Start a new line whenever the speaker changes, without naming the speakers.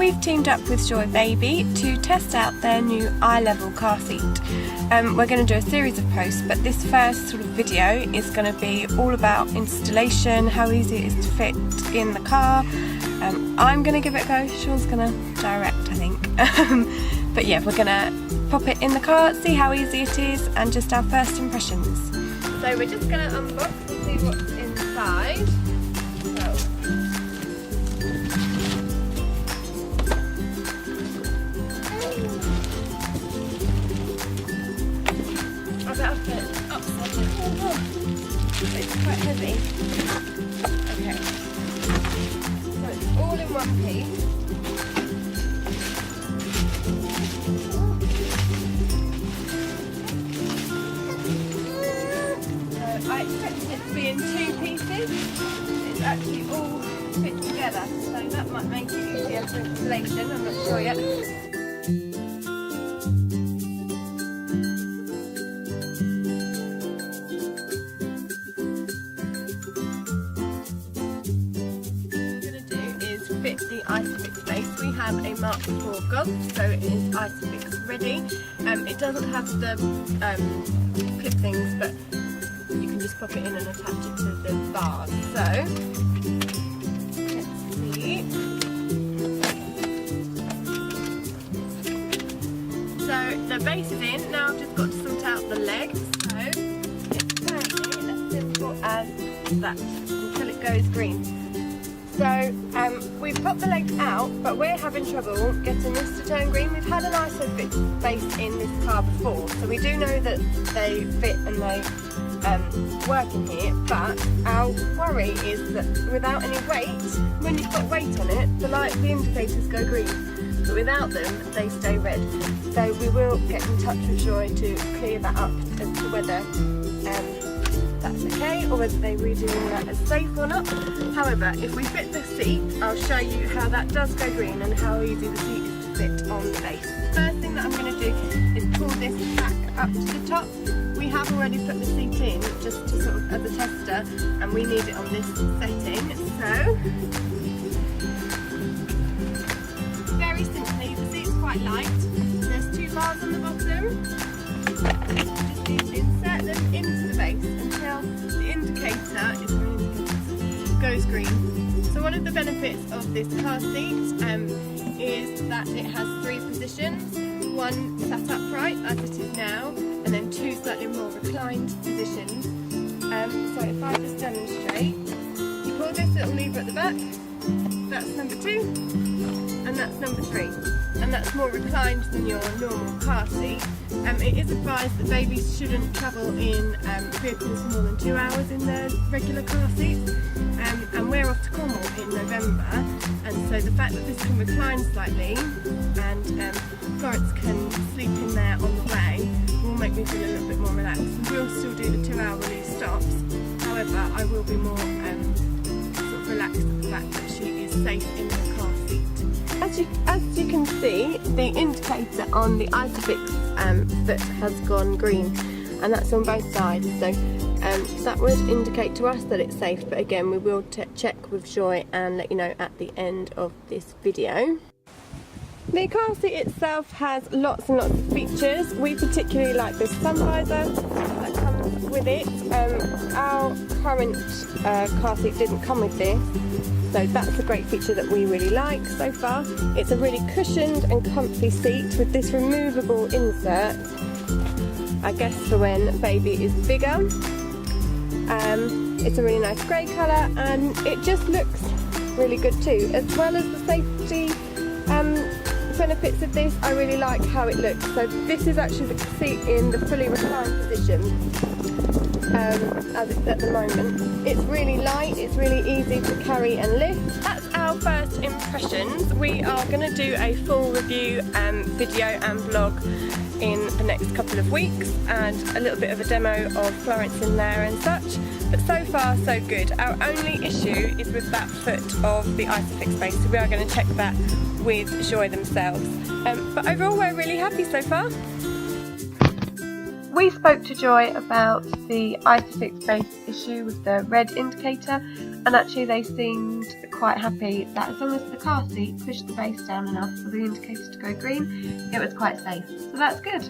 we've teamed up with Joie Baby to test out their new eye-level car seat. We're going to do a series of posts, but this first sort of video is going to be all about installation, how easy it is to fit in the car. I'm going to give it a go, Sean's going to direct, I think. But yeah, we're going to pop it in the car, see how easy it is, and just our first impressions. So we're just going to unbox and see what's inside. I better put it upside down. It's quite heavy. Okay. So it's all in one piece. I expected it to be in two pieces. It's actually all fit together, so that might make it easier for installation. I'm not sure yet. Fit the Isofix base. We have a Mark IV Golf, so it is Isofix ready. It doesn't have the clip things, but you can just pop it in and attach it to the bars. So let's see. So the base is in. Now I've just got to sort out the legs. So it's fairly as simple as that until it goes green. So we've popped the legs out, but we're having trouble getting this to turn green. We've had an Isofix base in this car before, so we do know that they fit and they work in here, but our worry is that without any weight, when you've got weight on it, the indicators go green, but without them, they stay red. So we will get in touch with Joie to clear that up as to whether that's okay, or whether they redo that as safe or not. However, if we fit the seat, I'll show you how that does go green and how easy the seat is to fit on the base. First thing that I'm going to do is pull this back up to the top. We have already put the seat in just to sort of as a tester, and we need it on this setting. So, very simply, the seat's quite light. There's two bars on the bottom. Just need to insert them into the base until the indicator goes green. So one of the benefits of this car seat is that it has three positions. One sat upright as it is now, and then two slightly more reclined positions. So if I just demonstrate, you pull this little lever at the back, that's number 2, and that's number 3. And that's more reclined than your normal car seat. It is advised that babies shouldn't travel in vehicles more than 2 hours in their regular car seats. And we're off to Cornwall in November, and so the fact that this can recline slightly and Florence can sleep in there on the way will make me feel a little bit more relaxed. We'll still do the 2-hourly stops, however I will be more sort of relaxed at the fact that she is safe in the car seat. As you can see, the indicator on the Isofix foot has gone green, and that's on both sides, so that would indicate to us that it's safe, but again we will check with Joie and let you know at the end of this video. The car seat itself has lots and lots of features. We particularly like this sun visor that comes with it. Our current car seat didn't come with this, so that's a great feature that we really like so far. It's a really cushioned and comfy seat with this removable insert, I guess for when baby is bigger. It's a really nice grey colour, and it just looks really good too. As well as the safety benefits of this, I really like how it looks. So this is actually the seat in the fully reclined position as it's at the moment. It's really light, it's really easy to carry and lift. That's our first impressions. We are going to do a full review video and vlog in the next couple of weeks, and a little bit of a demo of Florence in there and such, but so far so good. Our only issue is with that foot of the Isofix base, so we are going to check that with Joie themselves, but overall we're really happy so far. we spoke to Joy about the ISOFIX base issue with the red indicator, and actually they seemed quite happy that as long as the car seat pushed the base down enough for the indicator to go green, it was quite safe. So that's good.